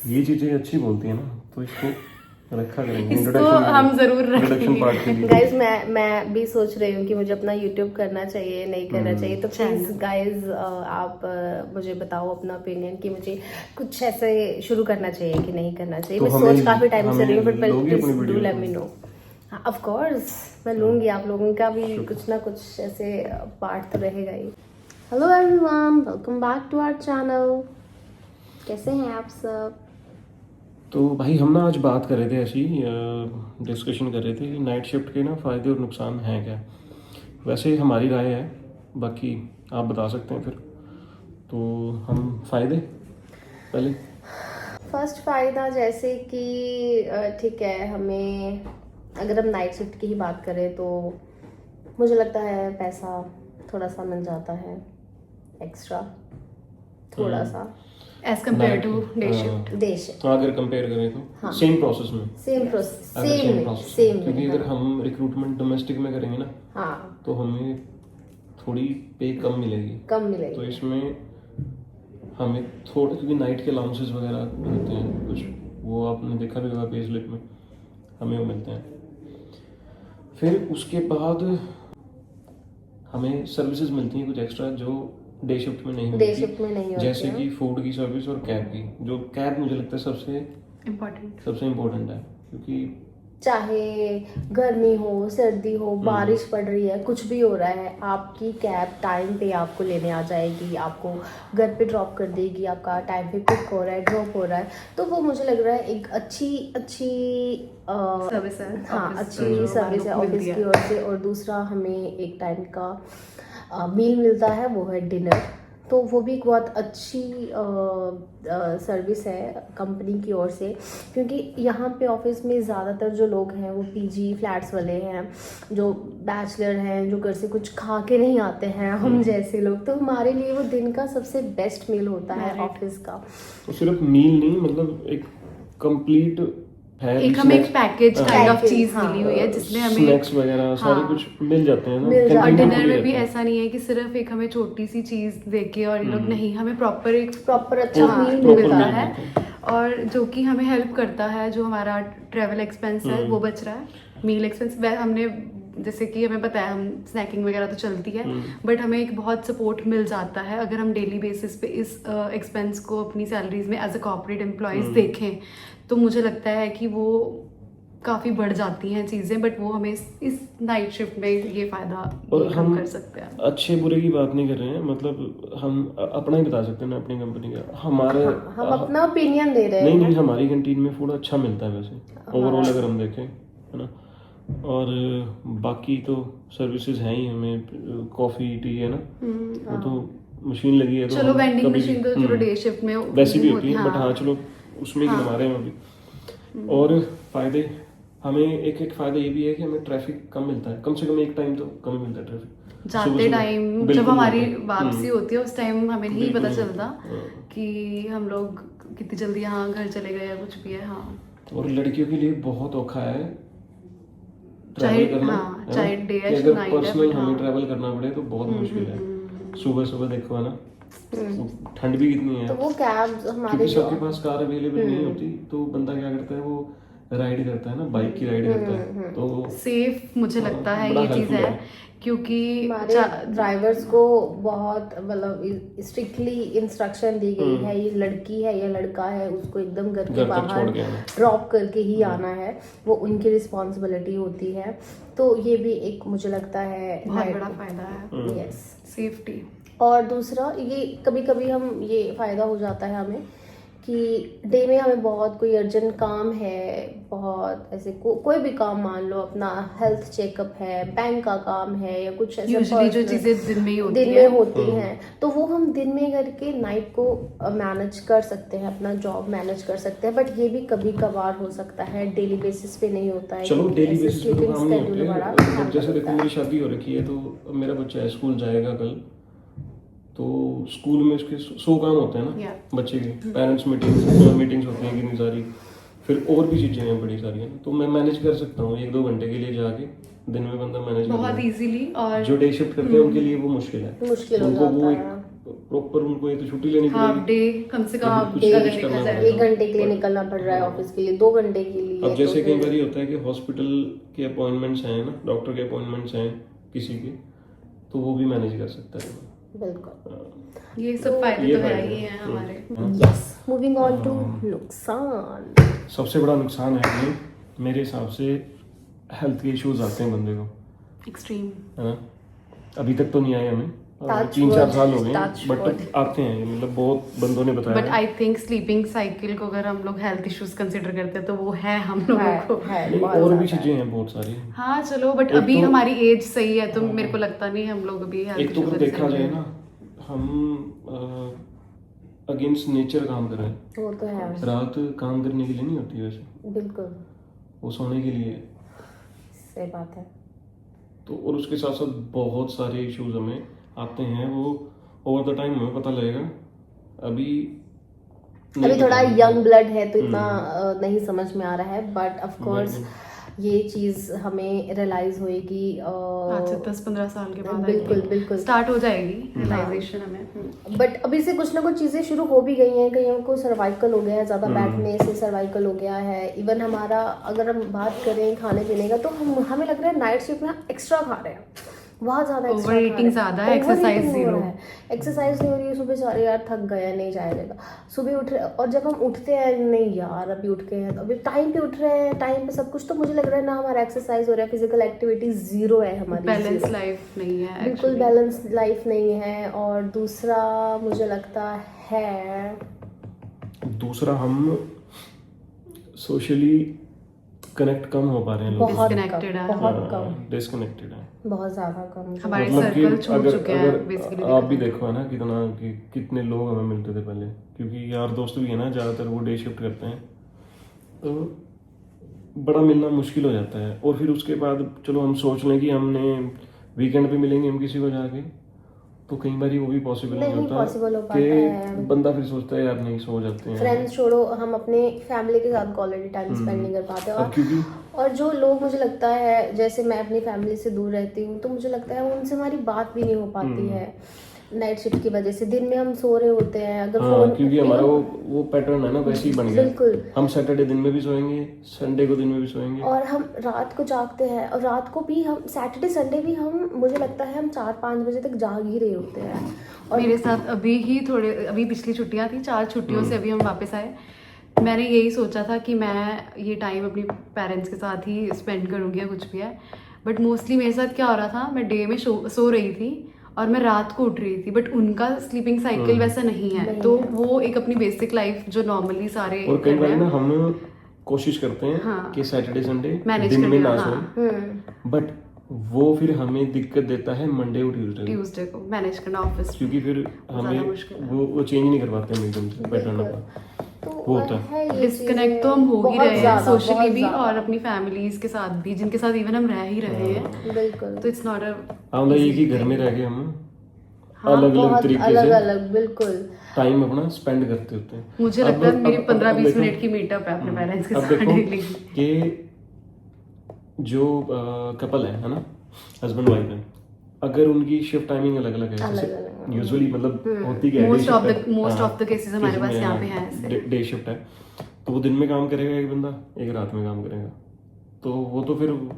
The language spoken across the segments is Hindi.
ये चीजें अच्छी बोलती है ना, तो इसको रखा करेंगे इसको हम जरूर इंट्रोडक्शन पार्ट के लिए। गाइज मैं भी सोच रही हूँ कि मुझे अपना यूट्यूब करना चाहिए नहीं करना चाहिए, तो प्लीज गाइज आप मुझे बताओ अपना ओपिनियन कि मुझे कुछ ऐसे शुरू करना चाहिए कि नहीं करना चाहिए। तो मैं हमें- सोच काफी टाइम से रही हूँ, बट लोगे अपनी प्लीज डू वीडियो लेट को? Me know. ऑफ कोर्स मैं लूंगी, आप लोगों का भी कुछ ना कुछ ऐसे पार्ट तो रहेगा ही। Hello everyone, welcome back to our channel. कैसे हैं आप सब? तो भाई हम ना आज बात कर रहे थे, ऐसी डिस्कशन कर रहे थे कि नाइट शिफ्ट के ना फ़ायदे और नुकसान हैं क्या। वैसे हमारी राय है, बाकी आप बता सकते हैं फिर। तो हम फ़ायदे पहले। फर्स्ट फ़ायदा जैसे कि ठीक है, हमें अगर हम नाइट शिफ्ट की ही बात करें तो मुझे लगता है पैसा थोड़ा सा मिल जाता है एक्स्ट्रा, थोड़ा सा एज कम्पेयर टू डे हाँ। शिफ्ट। Day shift. तो अगर कंपेयर करें तो हाँ। सेम प्रोसेस में, सेम प्रोसेस, अगर सेम में process सेम में, क्योंकि में। अगर हम रिक्रूटमेंट डोमेस्टिक में करेंगे ना, हाँ, तो हमें थोड़ी पे कम मिलेगी। कम तो मिलेगी। इसमें हमें थोड़ा, क्योंकि नाइट के अलाउंसेस वगैरह मिलते हैं कुछ, वो आपने देखा भी होगा पे स्लिप में, हमें वो मिलते हैं। फिर उसके बाद हमें सर्विसेज मिलती हैं कुछ एक्स्ट्रा जो डे शिफ्ट में नहीं डे मिलती, शिफ्ट में नहीं होती जैसे हैं। कि फूड की सर्विस और कैब की। जो कैब मुझे लगता है सबसे इम्पोर्टेंट है, क्योंकि चाहे गर्मी हो, सर्दी हो, बारिश पड़ रही है, कुछ भी हो रहा है, आपकी कैब टाइम पे आपको लेने आ जाएगी, आपको घर पे ड्रॉप कर देगी, आपका टाइम पे पिक हो रहा है, ड्रॉप हो रहा है। तो वो मुझे लग रहा है एक अच्छी सर्विस है। हाँ, office अच्छी जो सर्विस है वालों को ऑफिस मिलती की है। ओर से। और दूसरा हमें एक टाइम का मील मिलता है, वो है डिनर। तो वो भी एक बहुत अच्छी सर्विस है कंपनी की ओर से, क्योंकि यहाँ पे ऑफिस में ज़्यादातर जो लोग हैं वो पीजी फ्लैट्स वाले हैं, जो बैचलर हैं, जो घर से कुछ खा के नहीं आते हैं, हम जैसे लोग। तो हमारे लिए वो दिन का सबसे बेस्ट मील होता है ऑफिस का। तो सिर्फ मील नहीं, मतलब एक कंप्लीट है, एक हमें एक पैकेज काइंड ऑफ Package, चीज हाँ। मिली हुई है जिसमें हमें स्नैक्स वगैरह सारे हाँ। कुछ मिल जाते हैं ना। मिल जाते और हैं। Canteen डिनर खुली में भी रहती है। ऐसा नहीं है कि सिर्फ एक हमें छोटी सी चीज देके और ये लोग नहीं, हमें प्रॉपर एक प्रॉपर अच्छा हाँ, मील proper मिलता meal है। मिलता और जो कि हमें हेल्प करता है, जो हमारा ट्रेवल एक्सपेंस है वो बच रहा है। मील एक्सपेंस हमने जैसे कि हमें पता है हम स्नैकिंग वगैरह तो चलती है, बट हमें एक बहुत सपोर्ट मिल जाता है अगर हम डेली बेसिस पे इस एक्सपेंस को अपनी सैलरीज में एज अ कॉर्पोरेट एम्प्लॉयज देखें, तो मुझे लगता है कि वो काफ़ी बढ़ जाती हैं चीज़ें। बट वो हमें इस नाइट शिफ्ट में ये फ़ायदा और ये हम कर सकते हैं। अच्छे बुरे की बात नहीं कर रहे हैं, मतलब हम अपना ही बता सकते हैं ना, अपनी कंपनी का। हमारे हाँ, हम अपना ओपिनियन दे रहे नहीं हैं। नहीं, हमारी कैंटीन में फूड अच्छा मिलता है वैसे ओवरऑल अगर हम देखें, है ना। और बाकी तो सर्विसेज हैं ही, हमें कॉफ़ी टी है ना, वो तो मशीन लगी है तो चलो हम वेंडिंग कभी मशीन तो भी- चलो डे शिफ्ट में वैसी भी होती है, बट हाँ। हाँ चलो उसमें ही गिनवा रहे हैं अभी। और फायदे, हमें एक फायदा ये भी है कि हमें ट्रैफिक कम मिलता है, कम से कम एक टाइम तो कम ही मिलता है ट्रैफिक जाते टाइम जब बिल्कुल हमारी मिलता है। वापसी होती है उस टाइम हमें नहीं बिल्कुल पता नहीं चलता होता। कि हम लोग कितनी जल्दी यहाँ घर चले गए या कुछ भी है। हाँ, और लड़कियों के लिए बहुत औखा है चाहे ट्रैवल करना, हाँ, है ना? चाहे डे कि है अगर नाइट है, पर्सनल but हमें हाँ। ट्रैवल करना पड़े तो बहुत मुश्किल है। सुबह सुबह देखो, है ना, ठंड भी कितनी है, तो वो कैब हमारे क्योंकि जो सबके पास कार अवेलेबल नहीं होती, तो बंदा क्या करता है, वो राइड करता है ना, बाइक की राइड करता है। तो सेफ मुझे लगता है बड़ा ये चीज़ helpful है, क्योंकि हमारे ड्राइवर्स को बहुत मतलब स्ट्रिक्टली इंस्ट्रक्शन दी गई है, ये लड़की है या लड़का है, उसको एकदम घर के घर तक बाहर छोड़ के आना। ड्रॉप करके ही आना है, वो उनकी रिस्पॉन्सिबिलिटी होती है। तो ये भी एक मुझे लगता है बहुत बड़ा फायदा है यस। सेफ्टी। और दूसरा ये कभी कभी हम ये फ़ायदा हो जाता है हमें कि डे में हमें बहुत कोई अर्जेंट काम है, बहुत ऐसे कोई भी काम, मान लो अपना हेल्थ चेकअप है, बैंक का काम है, या कुछ ऐसे यूजुअली जो personal चीज़ें दिन में ही होती दिन हैं में होती हैं, तो वो हम दिन में करके नाइट को मैनेज कर सकते हैं, अपना जॉब मैनेज कर सकते हैं। बट ये भी कभी कभार हो सकता है, डेली बेसिस पे नहीं होता है। चलो क्योंकि डेली ऐसे बेसिस पे तो sleeping काम नहीं schedule हमारा होते, काम बट जैसे होता देखो है। मेरी शादी हो रखी है, तो मेरा बच्चा है, स्कूल जाएगा कल, तो स्कूल में उसके 100 काम होते हैं ना, Yeah. बच्चे के पेरेंट्स मीटिंग्स होती हैं कितनी सारी, फिर और भी चीज़ें हैं बड़ी सारी हैं, तो मैं मैनेज कर सकता हूँ 1-2 घंटे के लिए जाके, दिन में बंदा मैनेज कर बहुत लेगा। इजीली। और जो डे शिफ्ट करते हैं उनके लिए वो मुश्किल है, मुश्किल हो उनको वो जाता एक है। प्रॉपर उनको ये तो छुट्टी लेनी हाफ पड़ेगी। डे, कम से कम हाफ कुछ डे ना अगर कुछ देखा करना जाए। पड़ेगा। 1 घंटे के लिए निकलना पड़ रहा है ऑफिस के लिए, 2 घंटे के लिए। अब जैसे तो कई फिर- बार होता है कि हॉस्पिटल के अपॉइंटमेंट्स हैं ना, डॉक्टर के अपॉइंटमेंट्स हैं किसी के, तो वो भी मैनेज कर सकता है। बिल्कुल। ये सब फायदे ये तो है फायदे ही हैं। हैं हमारे। यस, मूविंग ऑन टू नुकसान। सबसे बड़ा नुकसान है कि मेरे हिसाब से हेल्थ के इश्यूज आते हैं बंदे को, एक्सट्रीम। है ना। अभी तक तो नहीं आए हमें, Touch 3-4 wood, साल हो गए, touch बट wood. आते हैं, मतलब बहुत बंदों ने बट बताया। आई थिंक स्लीपिंग साइकिल को अगर हम लोग हेल्थ इश्यूज कंसिडर करते हैं तो वो है हम लोगों को। नहीं, बहुत और भी ज्यादा चीजें हैं बहुत सारी। हाँ चलो, बट एक अभी तो- हमारी एज सही है तो मेरे को लगता नहीं हम लोग अभी हेल्थ एक तो अगर देखा जाए ना, हम अगेंस्ट नेचर काम कर रहे हैं। वो तो है, रात काम करने के लिए नहीं होती वैसे, बिल्कुल वो सोने के लिए है। सही बात है। तो और उसके साथ साथ बहुत सारे इश्यूज हमें आते हैं, वो ओवर द टाइम हमें पता लगेगा। अभी नहीं थोड़ा पता। यंग ब्लड है तो इतना नहीं समझ में आ रहा है, बट ऑफ कोर्स ये चीज हमें रियलाइज होएगी आज से 10-15 साल के बाद बिल्कुल बिल्कुल स्टार्ट हो जाएगी रियलाइजेशन हमें। बट अभी से कुछ ना कुछ चीज़ें शुरू हो भी गई हैं। कईयों को सर्वाइकल हो गया है, ज़्यादा बैठने से सर्वाइकल हो गया है। इवन हमारा अगर हम बात करें खाने पीने का, तो हमें लग रहा है नाइट शिफ्ट में एक्स्ट्रा खा रहे हैं, बहुत ज़्यादा extra Overeating खा रहे हैं। ज़्यादा है, exercise Overeating हो zero। रहा है, एक्सरसाइज नहीं हो रही है। सुबह सारे यार थक गए, नहीं जाएगा। सुबह उठ रहे, और जब हम उठते हैं, नहीं यार अभी उठ गए हैं, तो अभी टाइम पे उठ रहे हैं, टाइम पे सब कुछ, तो मुझे लग रहा है ना हमारा एक्सरसाइज हो रहा है, फिजिकल एक्टिविटी जीरो है हमारी, बैलेंस zero। लाइफ नहीं है बिल्कुल actually। बैलेंस लाइफ नहीं है। और दूसरा मुझे लगता है, दूसरा हम सोशली कनेक्ट कम हो पा रहे हैं लोग, बहुत Disconnected कम, है। बहुत कम, डिस्कनेक्टेड है। बहुत ज्यादा कम। हमारे मतलब कि सर्कल छूट अगर चुके हैं अगर बेसिकली। आप भी देखो है ना कितने लोग हमें मिलते थे पहले, क्योंकि यार दोस्त भी है ना, ज़्यादातर वो डे शिफ्ट करते हैं, तो बड़ा मिलना मुश्किल हो जाता है। और फिर उसके बाद चलो हम सोच लें कि हमने वीकेंड पे मिलेंगे हम किसी को जाके, तो कई बार वो भी पॉसिबल नहीं नहीं होता possible हो पाता कि है। बंदा फिर सोचता है यार नहीं, सो जाते हैं। फ्रेंड्स छोड़ो, हम अपने फैमिली के साथ क्वालिटी टाइम स्पेंड नहीं कर पाते। अब क्योंकि और जो लोग, मुझे लगता है, जैसे मैं अपनी फैमिली से दूर रहती हूँ, तो मुझे लगता है उनसे हमारी बात भी नहीं हो पाती है नाइट शिफ्ट की वजह से। दिन में हम सो रहे होते हैं, अगर हाँ, फोन, क्योंकि हमारा वो पैटर्न है ना वैसे ही बन गया। बिल्कुल। हम सैटरडे दिन में भी सोएंगे, संडे को दिन में भी सोएंगे, और हम रात को जागते हैं, और रात को भी हम सैटरडे संडे भी हम, मुझे लगता है हम 4-5 बजे तक जाग ही रहे होते हैं। और मेरे साथ अभी पिछली छुट्टियां थी, 4 छुट्टियों से अभी हम वापस आए। मैंने यही सोचा था कि मैं ये टाइम अपनी पेरेंट्स के साथ ही स्पेंड करूँगी या कुछ भी है, बट मोस्टली मेरे साथ क्या हो रहा था, मैं डे में सो रही थी और मैं रात को उठ रही थी, बट उनका स्लीपिंग साइकिल वैसा नहीं है। तो वो एक अपनी बेसिक लाइफ जो नॉर्मली सारे और कई कर बार रहे ना हैं, हम कोशिश करते हैं हाँ। कि सैटरडे संडे Manage दिन में करने ना का, सोएं, बट वो फिर हमें दिक्कत देता है मंडे और ट्यूसडे को, ट्यूसडे को मैनेज करना ऑफिस। क्योंकि फिर हमें मुश्किल है। वो चेंज नहीं कर पाते हम एकदम से पैटर्न अपना। तो वो होता है। ये डिस्कनेक्ट चीज़ें तो हम हो ही बहुत रहे हैं, ज़्यादा, सोशली बहुत भी ज़्यादा। और अपनी फैमिलीज के साथ भी, जिनके साथ इवन हम रह ही रहे हैं। बिल्कुल। तो इट्स नॉट अ हम एक ही घर में रह के हम हाँ, अलग अलग बहुत तरीके अलग से अलग, बिल्कुल। टाइम अपना स्पेंड करते होते हैं। मुझे अब- लगता है मेरी अब 15-20 देखो- मिनट की मीटअप है अपने पेरेंट्स के अब साथ देखो डेली। कि जो कपल है ना, हस्बैंड वाइफ है, अगर उनकी शिफ्ट टाइमिंग अलग अलग है, अलग-अलग, यूजुअली मतलब होती क्या है, Most day of the- shift है। most हाँ, of the cases हमारे cases पास में, यहाँ हाँ, पे हैं ऐसे। डे शिफ्ट है, तो वो दिन में काम करेगा एक बंदा, एक रात में काम करेगा, तो वो तो फिर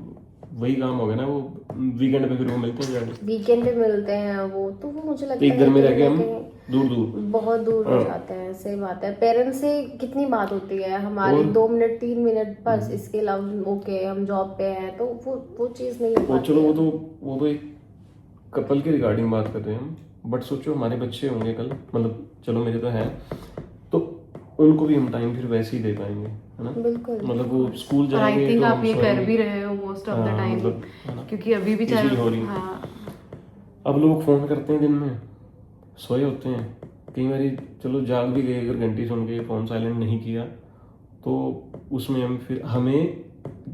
वही काम हो गया ना, वो वीकेंड पे फिर वो मिलते हैं जाके, वीकेंड पे मिलते हैं वो, तो वो मुझे लगता एक है घर में रह के कहीं हम ना कहीं दूर दूर। बहुत दूर हो हाँ। जाते हैं। सही बात है। पेरेंट्स से कितनी बात होती है हमारी, और- 2 मिनट 3 मिनट बस, इसके अलावा ओके हम जॉब पे हैं, तो वो चीज़ नहीं हो वो पाती चलो है। वो तो एक कपल के रिगार्डिंग बात कर रहे हैं हम, बट सोचो हमारे बच्चे होंगे कल, मतलब चलो मेरे तो हैं, तो उनको भी हम टाइम फिर वैसे ही दे पाएंगे, है ना। बिल्कुल। मतलब वो स्कूल और आई जाएंगे थिंक तो आप हम ये कर सोएंगे। भी रहे हो मोस्ट ऑफ द हाँ, टाइम, मतलब, है ना। क्योंकि अभी भी Easily हो रही है। हाँ, अब लोग फोन करते हैं दिन में, सोए होते हैं, कई बार चलो जाग भी गए, अगर घंटी सुन के फोन साइलेंट नहीं किया, तो उसमें हमें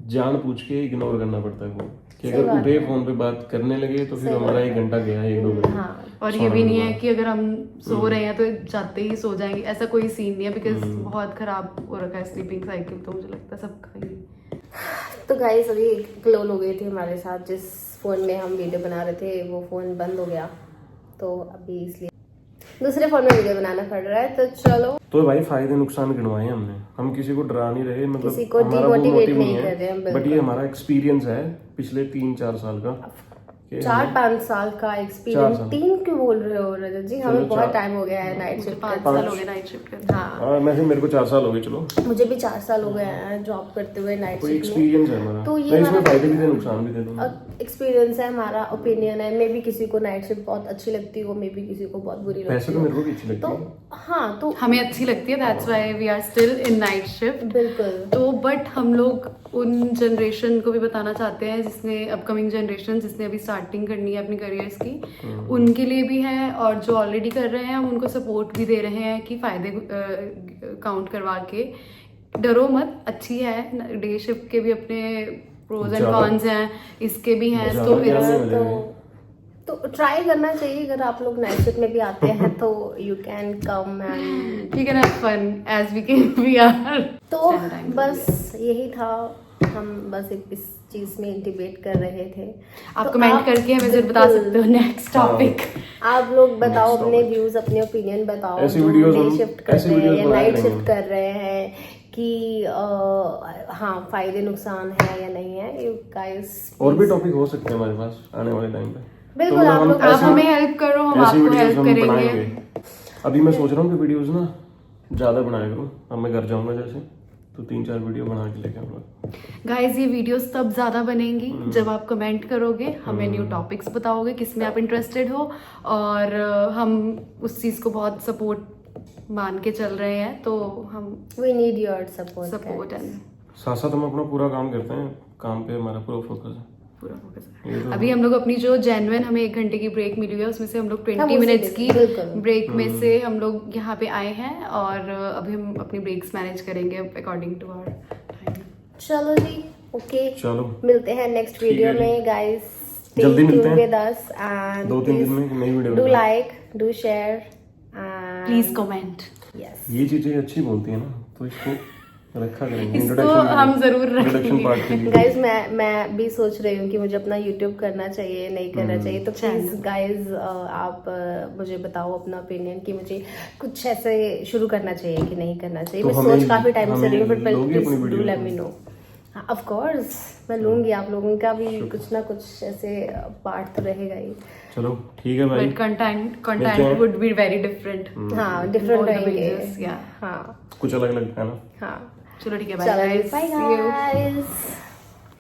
जान पूछ के इग्नोर करना पड़ता है फोन, कि सही अगर बात उठे है। फोन पे बात करने लगे तो फिर सही हमारा बात 1 है। घंटा गया, 1-2 घंटे। हाँ। और ये सोने भी के नहीं है बाद। कि अगर हम सो रहे हैं तो जाते ही सो जाएंगे, ऐसा कोई सीन नहीं है, बिकॉज बहुत खराब हो रखा है स्लीपिंग साइकिल, तो मुझे लगता है सबका ही। तो गाइस अभी क्लोल हो गई थी हमारे साथ, जिस फ़ोन में हम वीडियो बना रहे थे वो फ़ोन बंद हो गया, तो अभी इसलिए दूसरे फोन में वीडियो बनाना पड़ रहा है। तो चलो, तो भाई फायदे नुकसान गिनवाए हमने, हम किसी को डरा नहीं रहे, मतलब किसी को हमारा वो डिमोटिवेट मोटिव नहीं कर रहे हैं, बट ये हमारा एक्सपीरियंस है पिछले 3-4 साल का। 4-5 साल का 4 एक्सपीरियंस। साल। 3 क्यों बोल रहे हो रजत जी? हमें चलो, बहुत 4 टाइम हो गया है नाइट शिफ्ट 5 करते। साल हो गए नाइट शिफ्ट करते। हाँ, मेरे को 4 साल हो गए। चलो, मुझे भी 4 साल हो गए हैं जॉब करते हुए नाइट कोई शिफ्ट में। एक्सपीरियंस है हमारा, तो ये मैं इसमें हमारा फायदे भी दे नुकसान भी दे दूंगा। एक्सपीरियंस है, हमारा ओपिनियन है। मे भी किसी को नाइट शिफ्ट बहुत अच्छी लगती हो, मे भी किसी को बहुत बुरी लगती वैसे तो हो। मेरे को भी अच्छी लगती तो है। हाँ, तो हमें अच्छी लगती है, that's why we are still in night shift. बिल्कुल। तो बट हम लोग उन जनरेशन को भी बताना चाहते हैं जिसने अपकमिंग जनरेशन जिसने अभी स्टार्टिंग करनी है अपनी करियर्स की, उनके लिए भी है, और जो ऑलरेडी कर रहे हैं हम उनको सपोर्ट भी दे रहे हैं कि फायदे काउंट करवा के डरो मत। अच्छी है, डे शिफ्ट के भी अपने प्रोज एंड कॉन्स हैं, इसके भी हैं। ज़्यादा तो ज्ञान नहीं it's- मिलेगा। तो ट्राई करना चाहिए। अगर आप लोग नाइट शिफ्ट में भी आते हैं तो you can come and we can have fun as we are। तो Spend time बस यही था, हम बस इस चीज में डिबेट कर रहे थे। आप तो कमेंट करके हमें जरूर बता बिल्कुल, सकते हो नेक्स्ट टॉपिक। आप लोग बताओ Next अपने topic। व्यूज, अपने ओपिनियन बताओ। ऐसी जो videos डे हम- शिफ्ट ऐसी करते हैं videos या बनाया नाइट करेंगे। शिफ्ट कर रहे हैं कि हाँ फायदे नुकसान है या नहीं है। यू गाइस, और भी टॉपिक हो सकते हैं हमारे पास आने वाले टाइम पे। बिल्कुल, मतलब आप हम लोग- आप ऐसी- हमें हेल्प करो, हम ऐसी आपको वीडियोस हेल्प हम करेंगे। बनाएंगे। अभी मैं सोच रहा हूँ कि वीडियोस ना ज्यादा बनाया करूँ। अब मैं घर जाऊंगा जैसे, तो 3-4 वीडियो बना के लेके आऊंगा। गाइस, ये वीडियोस तब ज़्यादा बनेंगी जब आप कमेंट करोगे, हमें न्यू टॉपिक्स बताओगे किसमें आप इंटरेस्टेड हो, और हम उस चीज़ को बहुत सपोर्ट मान के चल रहे हैं। तो हम we need your support. Support and साथ साथ हम अपना पूरा काम करते हैं, काम पे हमारा पूरा फोकस है। पूरा फोकस ये है। तो अभी हम लोग अपनी जो जेन्युइन हमें 1 घंटे की ब्रेक मिली हुई है उसमें से हम लोग 20 हम उसी मिनट्स की बिल्कुल। ब्रेक में से हम लोग यहाँ पे आए हैं, और अभी हम अपनी ब्रेक्स मैनेज करेंगे अकॉर्डिंग टू आवर टाइम। चलो जी, ओके, चलो, मिलते हैं नेक्स्ट ठीक है वीडियो जी। में गाइस। जल्दी मिलते हैं। विद अस एंड 2-3 दिन में एक नई वीडियो डू बनाएंगे। Like, do share and please comment. Yes. ये चीजें अच्छी बोलती है ना, तो इसको रखा करेंगे। इसको हम जरूर इंट्रोडक्शन रखेंगे। पार्ट के लिए। गाइस, मैं भी सोच रही हूँ कि मुझे अपना यूट्यूब करना चाहिए, नहीं करना चाहिए। तो प्लीज Channel। गाइस, आप मुझे बताओ अपना ओपिनियन कि मुझे कुछ ऐसे शुरू करना चाहिए कि नहीं करना चाहिए। तो मैं हमें- सोच काफी टाइम से रही हूँ, बट लोगे अपनी प्लीज डू वीडियो लेट को? Me know. ऑफ कोर्स मैं लूंगी, आप लोगों का भी कुछ ना कुछ ऐसे पार्ट तो रहेगा ही। चलो ठीक है भाई। बट कंटेंट मिलते हैं। Would be very different. हाँ, डिफरेंट Both the रहेंगे। videos, yeah। हाँ कुछ अलग लगता है ना। हाँ, चलो ठीक है, बाय चलो guys, bye see you। Guys.